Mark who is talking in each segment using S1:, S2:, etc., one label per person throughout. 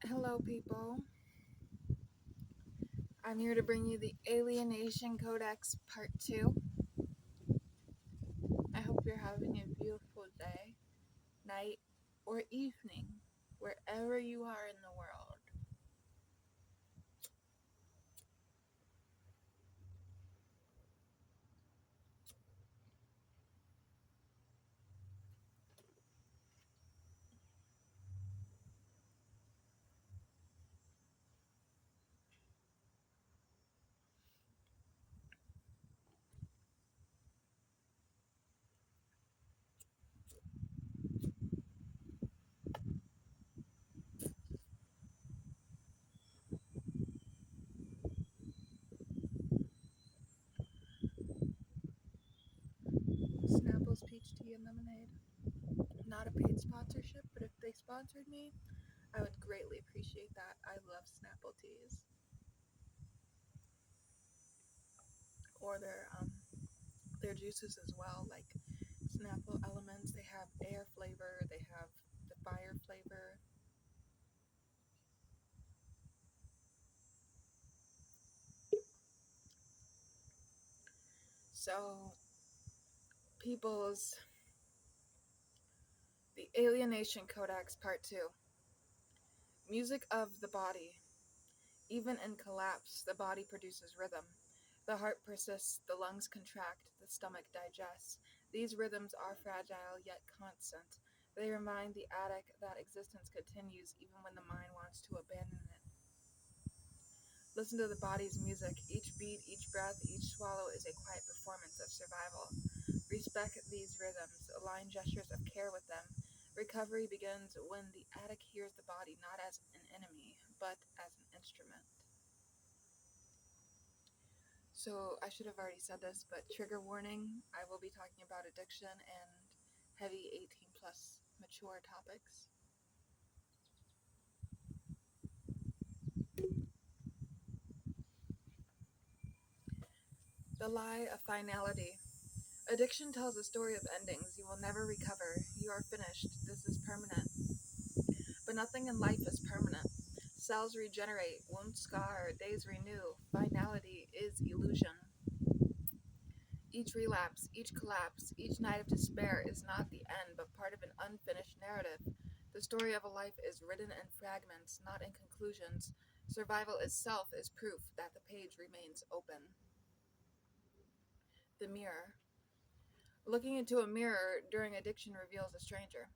S1: Hello, people. I'm here to bring you the Alienation Codex Part 2. I hope you're having a beautiful day, night, or evening, wherever you are in the world. Snapple's Peach Tea and Lemonade. Not a paid sponsorship, but if they sponsored me, I would greatly appreciate that. I love Snapple teas. Or their juices as well, like Snapple Elements. They have air flavor, they have the fire flavor. So, people's The Alienation Codex Part 2. Music of the body. Even in collapse, the body produces rhythm. The heart persists, the lungs contract, the stomach digests. These rhythms are fragile yet constant. They remind the addict that existence continues even when the mind wants to abandon it. Listen to the body's music. Each beat, each breath, each swallow is a quiet performance of survival. Respect these rhythms. Align gestures of care with them. Recovery begins when the addict hears the body not as an enemy, but as an instrument. So I should have already said this, but trigger warning, I will be talking about addiction and heavy 18 plus mature topics. The lie of finality. Addiction tells a story of endings. You will never recover. You are finished. This is permanent. But nothing in life is permanent. Cells regenerate, wounds scar, days renew. Finality is illusion. Each relapse, each collapse, each night of despair is not the end, but part of an unfinished narrative. The story of a life is written in fragments, not in conclusions. Survival itself is proof that the page remains open. The mirror. Looking into a mirror during addiction reveals a stranger.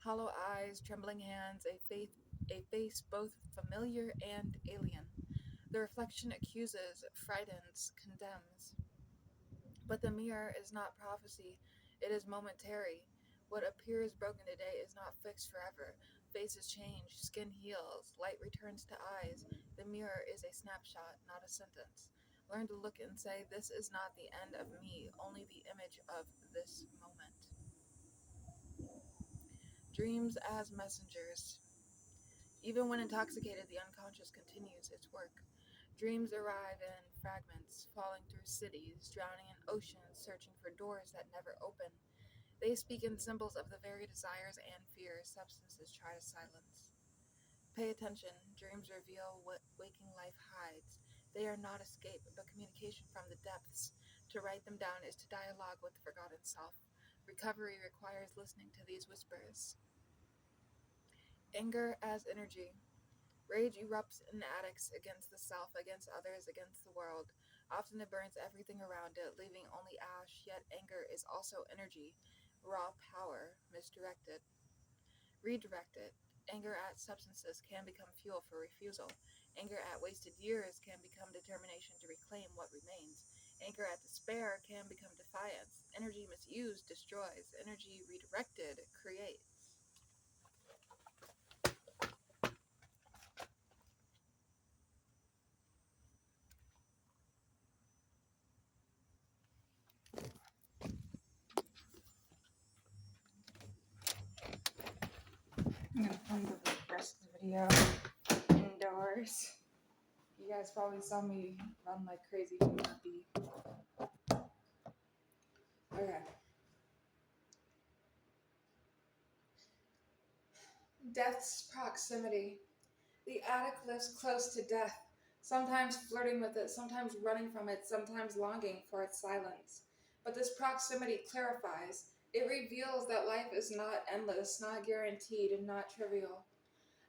S1: Hollow eyes, trembling hands, a face both familiar and alien. The reflection accuses, frightens, condemns. But the mirror is not prophecy, it is momentary. What appears broken today is not fixed forever. Faces change, skin heals, light returns to eyes. The mirror is a snapshot, not a sentence. Learn to look and say, "This is not the end of me, only the image of this moment." Dreams as messengers. Even when intoxicated, the unconscious continues its work. Dreams arrive in fragments, falling through cities, drowning in oceans, searching for doors that never open. They speak in symbols of the very desires and fears substances try to silence. Pay attention. Dreams reveal what waking life hides. They are not escape, but communication from the depths. To write them down is to dialogue with the forgotten self. Recovery requires listening to these whispers. Anger as energy. Rage erupts in addicts against the self, against others, against the world. Often it burns everything around it, leaving only ash, yet anger is also energy, raw power, misdirected. Redirect it. Anger at substances can become fuel for refusal. Anger at wasted years can become determination to reclaim what remains. Anger at despair can become defiance. Energy misused destroys. Energy redirected creates. I'm gonna film the rest of the video indoors. You guys probably saw me run like crazy from that beat. Okay. Death's proximity. The addict lives close to death, sometimes flirting with it, sometimes running from it, sometimes longing for its silence. But this proximity clarifies. It reveals that life is not endless, not guaranteed, and not trivial.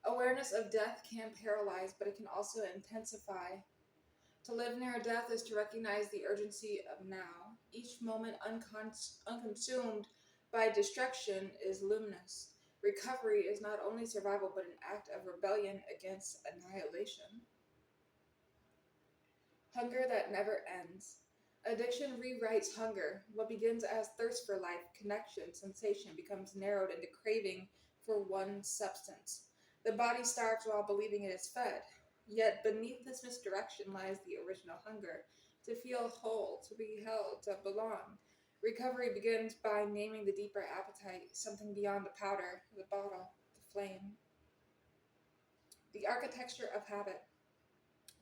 S1: Awareness of death can paralyze, but it can also intensify. To live near death is to recognize the urgency of now. Each moment unconsumed by destruction is luminous. Recovery is not only survival but an act of rebellion against annihilation. Hunger that never ends. Addiction rewrites hunger. What begins as thirst for life, connection, sensation becomes narrowed into craving for one substance. The body starves while believing it is fed. Yet beneath this misdirection lies the original hunger to feel whole, to be held, to belong. Recovery begins by naming the deeper appetite, something beyond the powder, the bottle, the flame. The architecture of habit.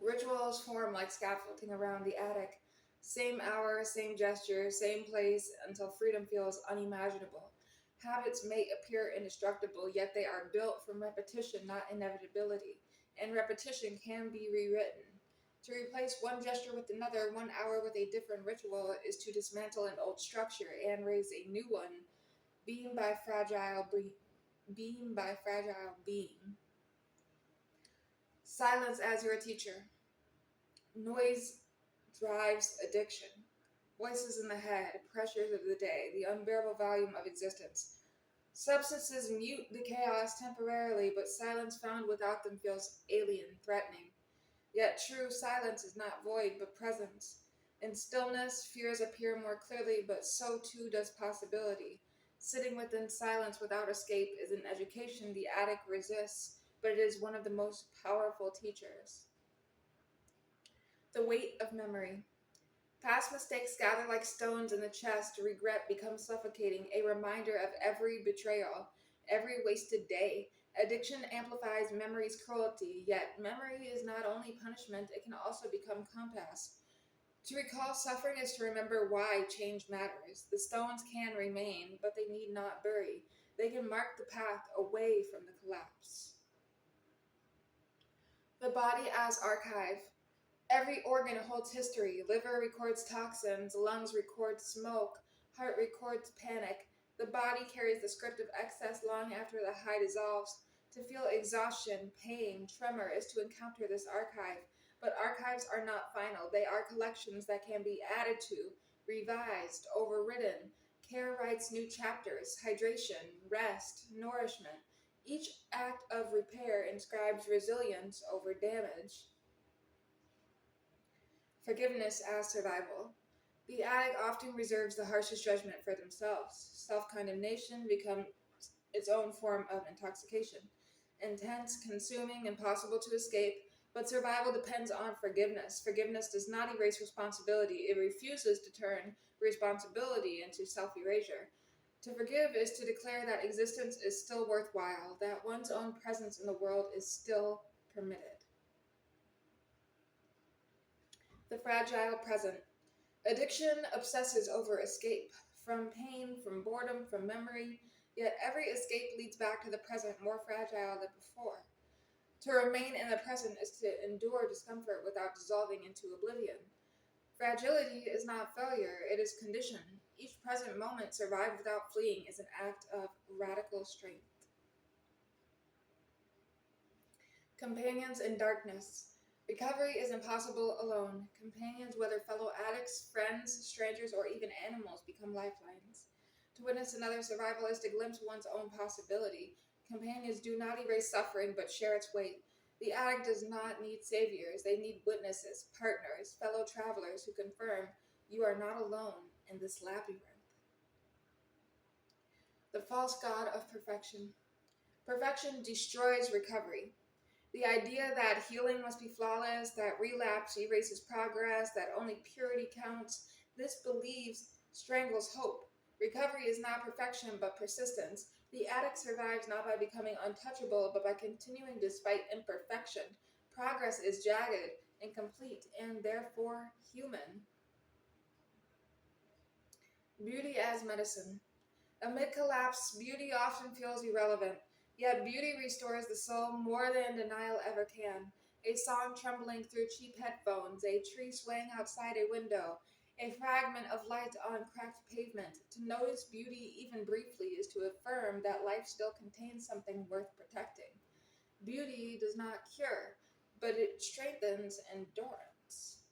S1: Rituals form like scaffolding around the attic. Same hour, same gesture, same place until freedom feels unimaginable. Habits may appear indestructible, yet they are built from repetition, not inevitability. And repetition can be rewritten. To replace one gesture with another, 1 hour with a different ritual, is to dismantle an old structure and raise a new one, being by fragile being. Silence as your teacher. Noise drives addiction. Voices in the head, pressures of the day, the unbearable volume of existence. Substances mute the chaos temporarily, but silence found without them feels alien, threatening. Yet true silence is not void, but presence. In stillness, fears appear more clearly, but so too does possibility. Sitting within silence without escape is an education the addict resists, but it is one of the most powerful teachers. The weight of memory. Past mistakes gather like stones in the chest. Regret becomes suffocating, a reminder of every betrayal, every wasted day. Addiction amplifies memory's cruelty, yet memory is not only punishment, it can also become compass. To recall suffering is to remember why change matters. The stones can remain, but they need not bury. They can mark the path away from the collapse. The body as archive. Every organ holds history. Liver records toxins, lungs record smoke, heart records panic. The body carries the script of excess long after the high dissolves. To feel exhaustion, pain, tremor is to encounter this archive. But archives are not final. They are collections that can be added to, revised, overridden. Care writes new chapters, hydration, rest, nourishment. Each act of repair inscribes resilience over damage. Forgiveness as survival. The addict often reserves the harshest judgment for themselves. Self condemnation becomes its own form of intoxication. Intense, consuming, impossible to escape, but survival depends on forgiveness. Forgiveness does not erase responsibility, it refuses to turn responsibility into self erasure. To forgive is to declare that existence is still worthwhile, that one's own presence in the world is still permitted. The fragile present. Addiction obsesses over escape, from pain, from boredom, from memory, yet every escape leads back to the present more fragile than before. To remain in the present is to endure discomfort without dissolving into oblivion. Fragility is not failure, it is condition. Each present moment survived without fleeing is an act of radical strength. Companions in darkness. Recovery is impossible alone. Companions, whether fellow addicts, friends, strangers, or even animals, become lifelines. To witness another survival is to glimpse one's own possibility. Companions do not erase suffering but share its weight. The addict does not need saviors, they need witnesses, partners, fellow travelers who confirm you are not alone in this labyrinth. The false god of perfection. Perfection destroys recovery. The idea that healing must be flawless, that relapse erases progress, that only purity counts, this belief strangles hope. Recovery is not perfection but persistence. The addict survives not by becoming untouchable but by continuing despite imperfection. Progress is jagged, incomplete, and therefore human. Beauty as medicine. Amid collapse, beauty often feels irrelevant. Yet beauty restores the soul more than denial ever can. A song trembling through cheap headphones, a tree swaying outside a window, a fragment of light on cracked pavement. To notice beauty even briefly is to affirm that life still contains something worth protecting. Beauty does not cure, but it strengthens endurance.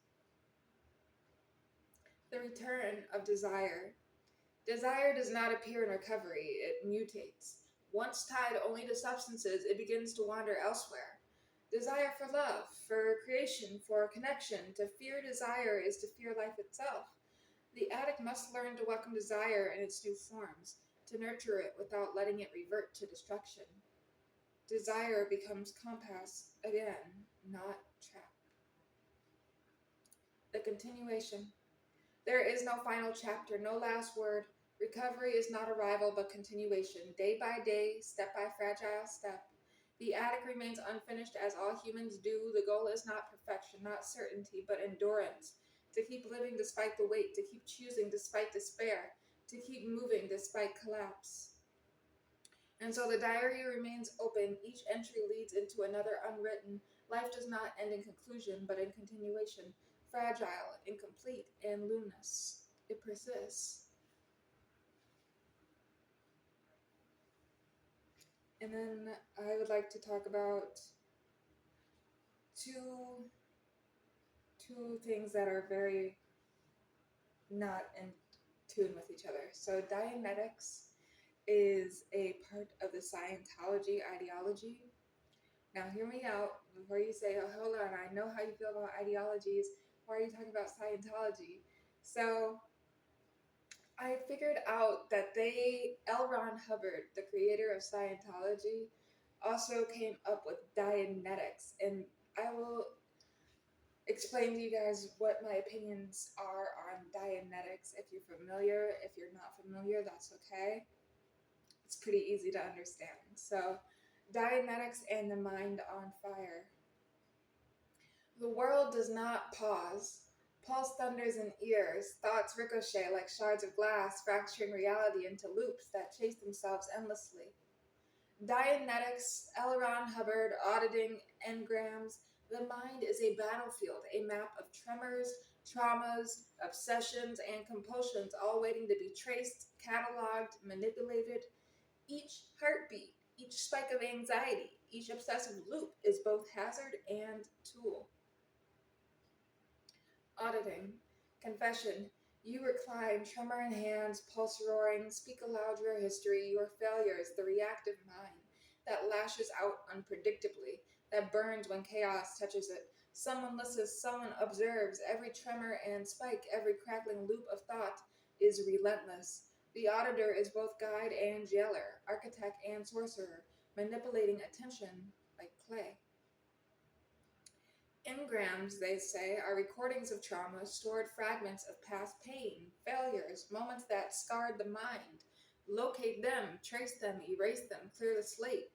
S1: The return of desire. Desire does not appear in recovery, it mutates. Once tied only to substances, it begins to wander elsewhere. Desire for love, for creation, for connection. To fear desire is to fear life itself. The addict must learn to welcome desire in its new forms, to nurture it without letting it revert to destruction. Desire becomes compass again, not trap. The continuation. There is no final chapter, no last word. Recovery is not arrival, but continuation. Day by day, step by fragile step. The attic remains unfinished as all humans do. The goal is not perfection, not certainty, but endurance. To keep living despite the weight, to keep choosing despite despair, to keep moving despite collapse. And so the diary remains open. Each entry leads into another unwritten. Life does not end in conclusion, but in continuation. Fragile, incomplete, and luminous. It persists. And then I would like to talk about two things that are very not in tune with each other. So Dianetics is a part of the Scientology ideology. Now, hear me out before you say, oh, hold on, I know how you feel about ideologies. Why are you talking about Scientology? So, I figured out that L. Ron Hubbard, the creator of Scientology, also came up with Dianetics. And I will explain to you guys what my opinions are on Dianetics. If you're familiar, if you're not familiar, that's okay. It's pretty easy to understand. So, Dianetics and the Mind on Fire. The world does not pause. Pulse thunders in ears, thoughts ricochet like shards of glass, fracturing reality into loops that chase themselves endlessly. Dianetics, L. Ron Hubbard, auditing engrams. The mind is a battlefield, a map of tremors, traumas, obsessions, and compulsions, all waiting to be traced, cataloged, manipulated. Each heartbeat, each spike of anxiety, each obsessive loop is both hazard and tool. Auditing. Confession. You recline, tremor in hands, pulse roaring, speak aloud your history, your failures, the reactive mind that lashes out unpredictably, that burns when chaos touches it. Someone listens, someone observes. Every tremor and spike, every crackling loop of thought is relentless. The auditor is both guide and jailer, architect and sorcerer, manipulating attention like clay. Engrams, they say, are recordings of trauma, stored fragments of past pain, failures, moments that scarred the mind. Locate them, trace them, erase them, clear the slate.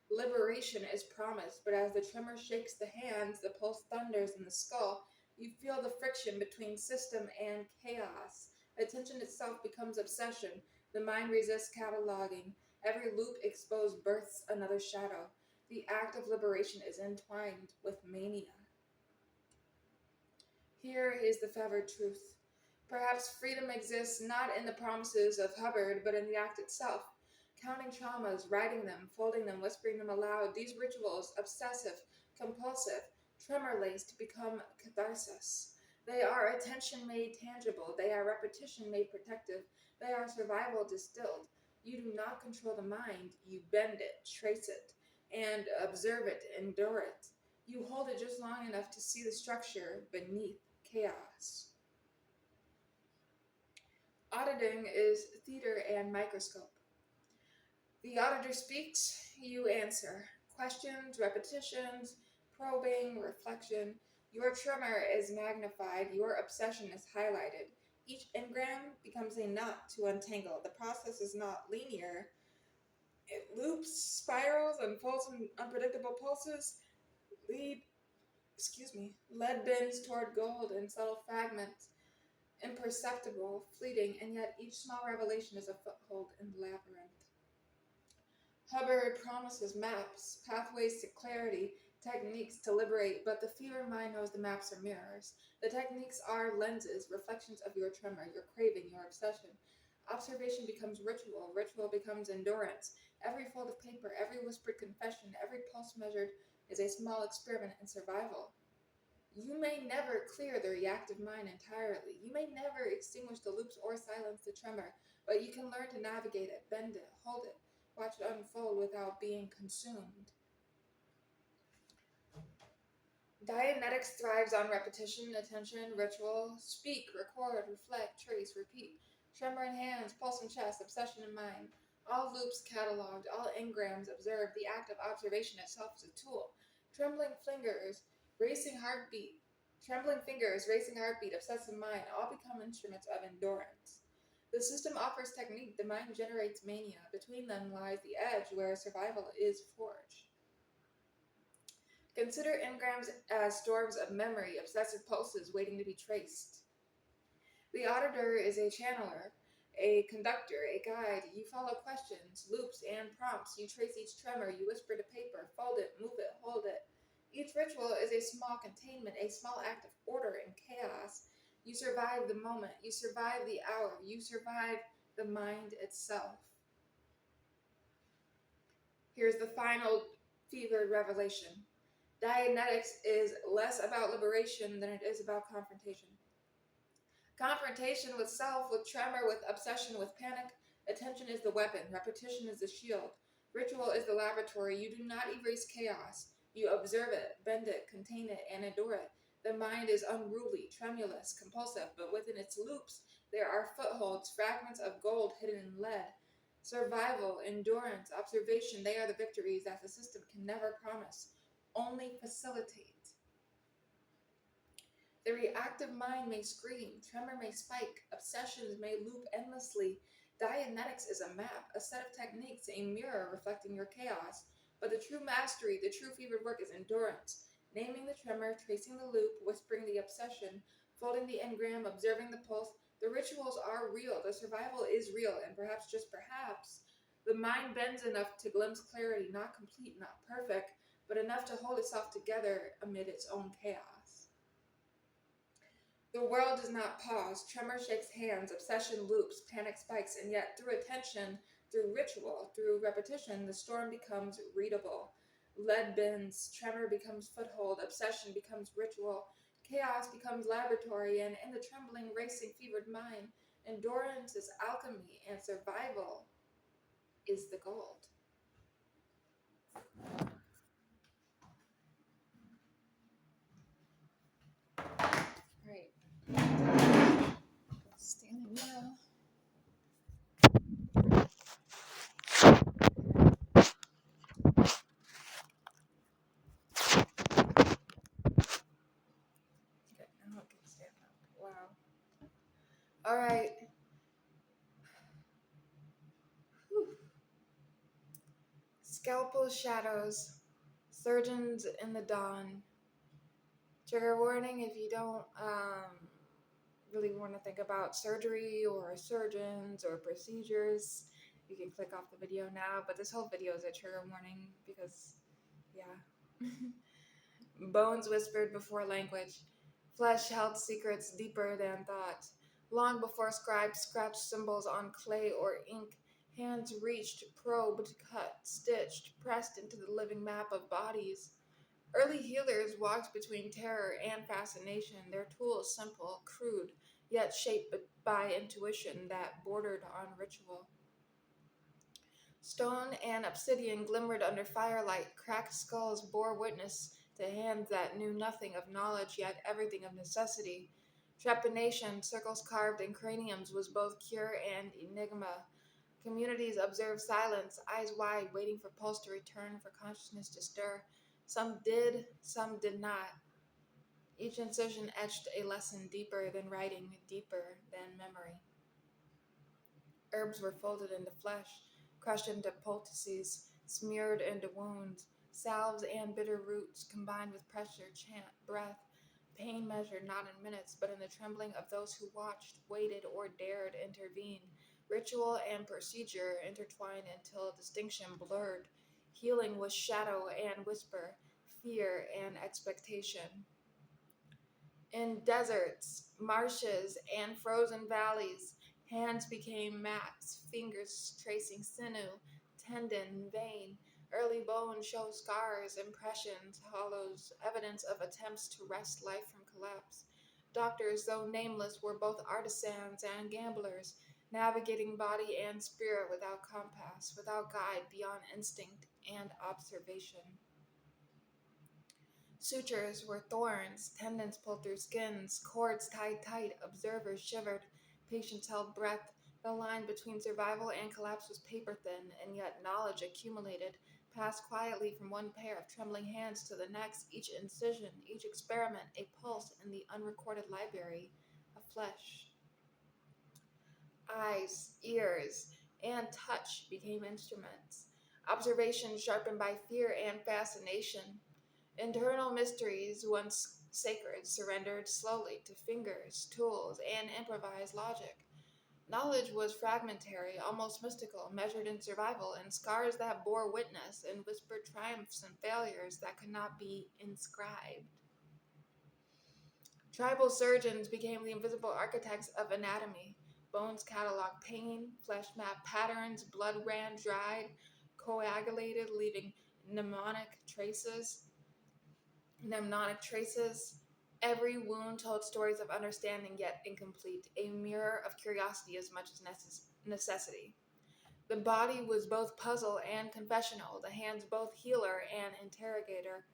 S1: Liberation is promised, but as the tremor shakes the hands, the pulse thunders in the skull, you feel the friction between system and chaos. Attention itself becomes obsession. The mind resists cataloging. Every loop exposed births another shadow. The act of liberation is entwined with mania. Here is the fevered truth. Perhaps freedom exists not in the promises of Hubbard, but in the act itself. Counting traumas, writing them, folding them, whispering them aloud, these rituals, obsessive, compulsive, tremor-laced, become catharsis. They are attention made tangible. They are repetition made protective. They are survival distilled. You do not control the mind. You bend it, trace it, and observe it, endure it. You hold it just long enough to see the structure beneath chaos. Auditing is theater and microscope. The auditor speaks, you answer. Questions, repetitions, probing, reflection. Your tremor is magnified, your obsession is highlighted. Each engram becomes a knot to untangle. The process is not linear. It loops, spirals, unfolds in unpredictable pulses, lead bends toward gold in subtle fragments, imperceptible, fleeting, and yet each small revelation is a foothold in the labyrinth. Hubbard promises maps, pathways to clarity, techniques to liberate, but the fever mind knows the maps are mirrors. The techniques are lenses, reflections of your tremor, your craving, your obsession. Observation becomes ritual, ritual becomes endurance. Every fold of paper, every whispered confession, every pulse measured is a small experiment in survival. You may never clear the reactive mind entirely. You may never extinguish the loops or silence the tremor, but you can learn to navigate it, bend it, hold it, watch it unfold without being consumed. Dianetics thrives on repetition, attention, ritual. Speak, record, reflect, trace, repeat. Tremor in hands, pulse in chest, obsession in mind. All loops cataloged, all engrams observed. The act of observation itself is a tool. Trembling fingers, racing heartbeat. Trembling fingers, racing heartbeat, obsessive mind, all become instruments of endurance. The system offers technique, the mind generates mania. Between them lies the edge where survival is forged. Consider engrams as storms of memory, obsessive pulses waiting to be traced. The auditor is a channeler, a conductor, a guide. You follow questions, loops, and prompts. You trace each tremor. You whisper to paper, fold it, move it, hold it. Each ritual is a small containment, a small act of order in chaos. You survive the moment. You survive the hour. You survive the mind itself. Here's the final fevered revelation. Dianetics is less about liberation than it is about confrontation. Confrontation with self, with tremor, with obsession, with panic. Attention is the weapon, repetition is the shield. Ritual is the laboratory. You do not erase chaos. You observe it, bend it, contain it, and endure it. The mind is unruly, tremulous, compulsive, but within its loops there are footholds, fragments of gold hidden in lead. Survival, endurance, observation, they are the victories that the system can never promise, only facilitate. The reactive mind may scream, tremor may spike, obsessions may loop endlessly. Dianetics is a map, a set of techniques, a mirror reflecting your chaos. But the true mastery, the true fevered work is endurance. Naming the tremor, tracing the loop, whispering the obsession, folding the engram, observing the pulse. The rituals are real, the survival is real, and perhaps, just perhaps, the mind bends enough to glimpse clarity, not complete, not perfect, but enough to hold itself together amid its own chaos. The world does not pause. Tremor shakes hands, obsession loops, panic spikes, and yet through attention, through ritual, through repetition, the storm becomes readable. Lead bends, tremor becomes foothold, obsession becomes ritual, chaos becomes laboratory, and in the trembling, racing, fevered mind, endurance is alchemy, and survival is the gold. Right. Standing now. Okay, now I can stand up. Wow. All right. Whew. Scalpel shadows, surgeons in the dawn. Trigger warning if you don't really want to think about surgery or surgeons or procedures, you can click off the video now. But this whole video is a trigger warning because, yeah. Bones whispered before language, flesh held secrets deeper than thought. Long before scribes scratched symbols on clay or ink, hands reached, probed, cut, stitched, pressed into the living map of bodies. Early healers walked between terror and fascination, their tools simple, crude, yet shaped by intuition that bordered on ritual. Stone and obsidian glimmered under firelight, cracked skulls bore witness to hands that knew nothing of knowledge, yet everything of necessity. Trepanation, circles carved in craniums, was both cure and enigma. Communities observed silence, eyes wide, waiting for pulse to return, for consciousness to stir. Some did, some did not. Each incision etched a lesson deeper than writing, deeper than memory. Herbs were folded into flesh, crushed into poultices, smeared into wounds. Salves and bitter roots combined with pressure, chant, breath, pain measured not in minutes, but in the trembling of those who watched, waited, or dared intervene. Ritual and procedure intertwined until distinction blurred. Healing was shadow and whisper, fear and expectation. In deserts, marshes, and frozen valleys, hands became maps, fingers tracing sinew, tendon, vein. Early bones show scars, impressions, hollows, evidence of attempts to wrest life from collapse. Doctors, though nameless, were both artisans and gamblers, navigating body and spirit without compass, without guide beyond instinct and observation. Sutures were thorns, tendons pulled through skins, cords tied tight, observers shivered, patients held breath. The line between survival and collapse was paper thin, and yet knowledge accumulated, passed quietly from one pair of trembling hands to the next, each incision, each experiment, a pulse in the unrecorded library of flesh. Eyes, ears, and touch became instruments. Observation sharpened by fear and fascination. Internal mysteries, once sacred, surrendered slowly to fingers, tools, and improvised logic. Knowledge was fragmentary, almost mystical, measured in survival, in scars that bore witness, in whispered triumphs and failures that could not be inscribed. Tribal surgeons became the invisible architects of anatomy. Bones cataloged pain, flesh mapped patterns, blood ran dried, coagulated, leaving mnemonic traces. Mnemonic traces. Every wound told stories of understanding yet incomplete, a mirror of curiosity as much as necessity. The body was both puzzle and confessional, the hands both healer and interrogator.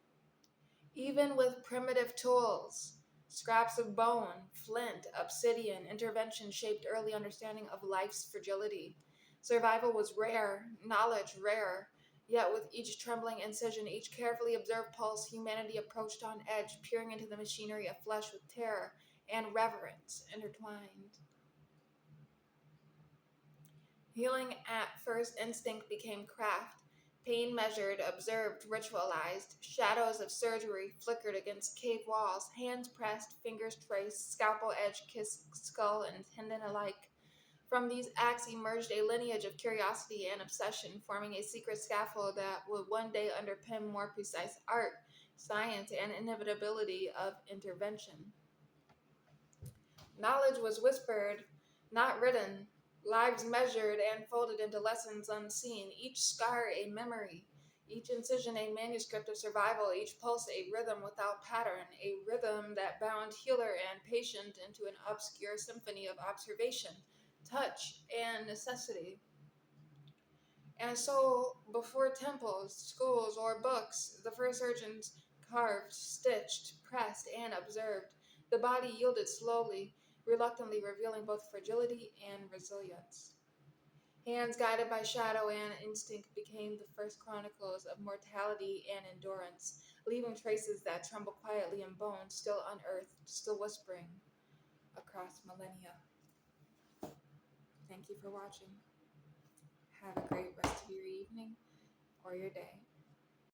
S1: Even with primitive tools, scraps of bone, flint, obsidian, intervention shaped early understanding of life's fragility. Survival was rare, knowledge rare, yet with each trembling incision, each carefully observed pulse, humanity approached on edge, peering into the machinery of flesh with terror and reverence intertwined. Healing at first instinct became craft. Pain measured, observed, ritualized. Shadows of surgery flickered against cave walls. Hands pressed, fingers traced, scalpel edge kissed skull and tendon alike. From these acts emerged a lineage of curiosity and obsession, forming a secret scaffold that would one day underpin more precise art, science, and inevitability of intervention. Knowledge was whispered, not written, lives measured and folded into lessons unseen, each scar a memory, each incision a manuscript of survival, each pulse a rhythm without pattern, a rhythm that bound healer and patient into an obscure symphony of observation, touch, and necessity. And so, before temples, schools, or books, the first surgeons carved, stitched, pressed, and observed. The body yielded slowly, reluctantly revealing both fragility and resilience. Hands guided by shadow and instinct became the first chronicles of mortality and endurance, leaving traces that tremble quietly in bones still unearthed, still whispering across millennia. Thank you for watching. Have a great rest of your evening or your day.